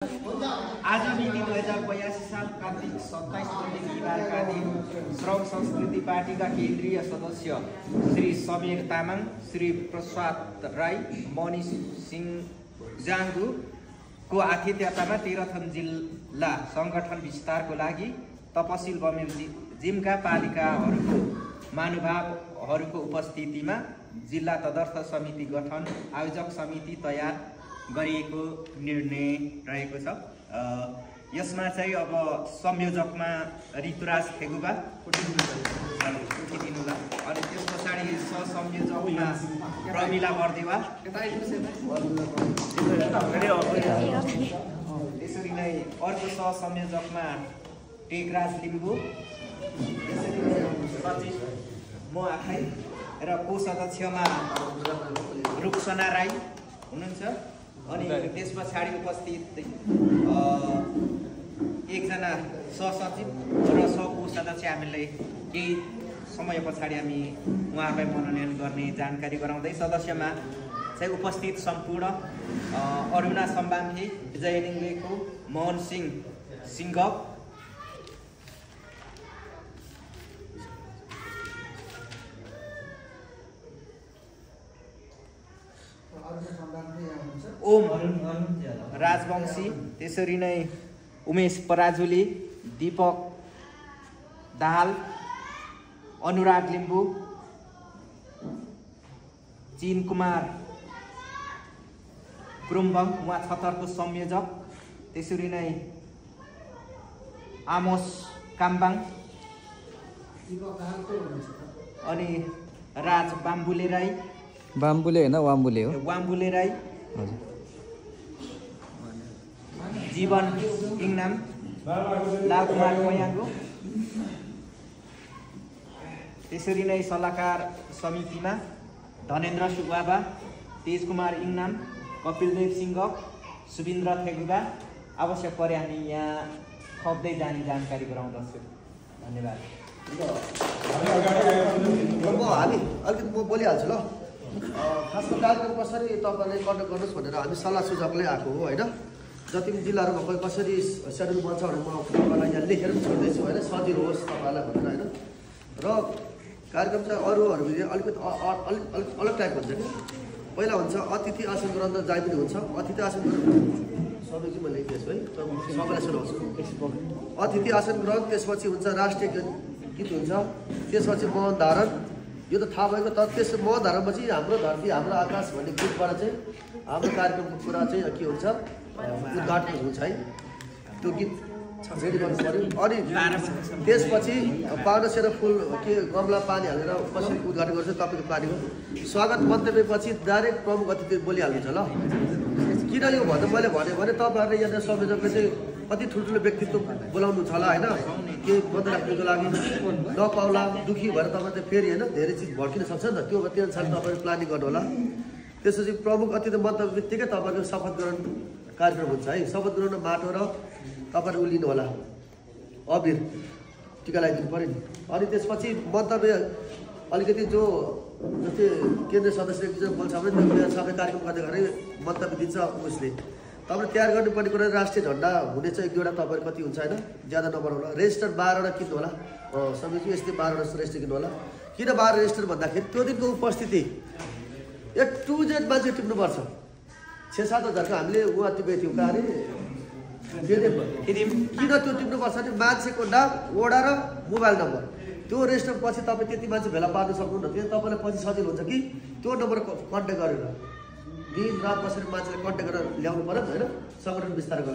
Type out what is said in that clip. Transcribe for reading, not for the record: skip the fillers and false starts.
आज मिति 2082 साल कार्तिक 27 गते बिहिबारका दिन श्रम संस्कृति पार्टीका केन्द्रीय सदस्य श्री समीर तामाङ, श्री प्रसाद राई, मनिष सिंह जाङ्गुको आतिथ्यतामा तेह्रथुम जिल्ला संगठन विस्तारको लागि तपसिल बमोजिमका पालिकाहरूको महानुभावहरूको उपस्थितिमा जिल्ला तदर्थ समिति गठन आयोजक समिति तयार गरिएको निर्णय रहेको छ। यसमा चाहिँ अब संयोजकमा ऋतुराज खेगुबा उठिदिनुला, अनि त्यस पछाडि सहसंयोजकमा प्रमिला बर्देवा, त्यसरी नै अर्को सहसंयोजकमा टेकराज लिम्बू, त्यसरी नै सचिव म आफै र कोषाध्यक्षमा रुक्सना राई हुनुहुन्छ। अनि त्यस पछाडि उपस्थित एकजना सहसचिव र सहकोषाध्यक्ष हामीले केही समय पछाडि हामी उहाँहरूलाई मनोनयन गर्ने जानकारी गराउँदै सदस्यमा चाहिँ उपस्थित सम्पूर्ण अरुणा सम्बान्धी, विजय लिङ्गेको, मोहन सिंह सिंह, ओम राजवंशी, त्यसरी नै उमेश पराजुली, दीपक दाहाल, अनुराग लिम्बू, चिन कुमार क्रुम्बङ उहाँ छतरको संयोजक, त्यसरी नै आमोस काम्बाङ, अनि राज बाम्बुले राई, बाम्बुले होइन वाम्बुले हो, वाम्बुले राई, जीवन इङनाम, लालकुमार कोयाङ्गो, त्यसरी नै सल्लाहकार समितिमा धनेन्द्र सुब्बाबा, तेजकुमार इङनाम, कपिलदेव सिंह, सुबिन्द्र खेगुबा। आवश्यक परे हामी यहाँ थप्दै जाने जानकारी गराउँदछु। धन्यवाद। हामी अलिकति म बोलिहाल्छु ल। खासमा कार्यक्रम कसरी तपाईँले कन्डक्ट गर्नुहोस् भनेर हामी सल्लाह सुझावले आएको हो होइन। जति पनि जिल्लाहरूमा कोही कसरी सेड्युल बन्छ भने म तपाईँलाई यहाँ लेखेर पनि छोड्दैछु होइन, सजिलो होस् तपाईँलाई भनेर होइन। र कार्यक्रम चाहिँ अरूहरू अलिकति अलग टाइप हुन्छ कि। पहिला हुन्छ अतिथि आसन ग्रहण त जाइ पनि हुन्छ। अतिथि आसन ग्रहण सबै चाहिँ म लेख्दैछु है, सबैलाई सुनाउँछु। अतिथि आसन ग्रहण, त्यसपछि हुन्छ राष्ट्रिय गीत हुन्छ, त्यसपछि मोहन धारण, यो त थाहा भएको। तर त्यस मोहन धारणपछि हाम्रो धरती हाम्रो आकाश भन्ने गीतबाट चाहिँ हाम्रो कार्यक्रमको कुरा चाहिँ के हुन्छ, उद्घाटन हुन्छ है। त्यो गीत रेडी गर्नु पऱ्यो। अनि त्यसपछि 500 फुल के गमला पानी हालेर कसरी उद्घाटन गर्छ तपाईँको पानीको स्वागत मन्तव्यपछि डाइरेक्ट प्रमुख अतिथि बोलिहाल्नुहुन्छ ल। किन यो भन्दा मैले भने तपाईँहरूले यहाँ संयोजकले चाहिँ कति ठुल्ठुलो व्यक्तित्व बोलाउनुहुन्छ होला होइन, के बन्द राख्नुको लागि नपाउला दुःखी भएर तपाईँले फेरि होइन धेरै चिज भड्किन सक्छ नि त। त्यो अनुसार तपाईँले प्लानिङ गर्नु होला। त्यसपछि प्रमुख अतिथि मन्तव्य बित्तिकै तपाईँको शपथ ग्रहण कार्यक्रम हुन्छ है। शपथ ग्रहण माटो र तपाईँले उलिनु होला, अबिर टिका लगाइदिनु पऱ्यो नि। अनि त्यसपछि मन्तव्य अलिकति जो जस्तै केन्द्रीय सदस्यले बोल्छ भने त्यो सबै कार्यक्रम गर्दै गरेर मन्तव्य दिन्छ उसले। तपाईँले तयार गर्नुपर्ने कुरा राष्ट्रिय झन्डा हुने चाहिँ 1-2वटा तपाईँहरू कति हुन्छ होइन, ज्यादा नम्बर होला। रेजिस्टर 12वटा किन्नु होला, सबै यस्तै 12वटा रेजिस्टर किन्नु होला। किन 12 रेजिस्टर भन्दाखेरि त्यो दिनको उपस्थिति A to Z मान्छे टिप्नुपर्छ। 6-7 हजारको हामीले उहाँ टिपेको थियौँ कहाँ अरे किन त्यो टिप्नुपर्छ भने मान्छेको नाम, वडा र मोबाइल नम्बर। त्यो रेजिस्टर पछि तपाईँ त्यति मान्छे भेला पार्न सक्नुहुन्न। त्यो तपाईँलाई पछि सजिलो हुन्छ कि त्यो नम्बर कन्ट्याक्ट गरेर दिन रात बसेर मान्छेले कन्ट्याक्ट गरेर ल्याउनु पऱ्यो होइन, सङ्गठन विस्तार गरेर।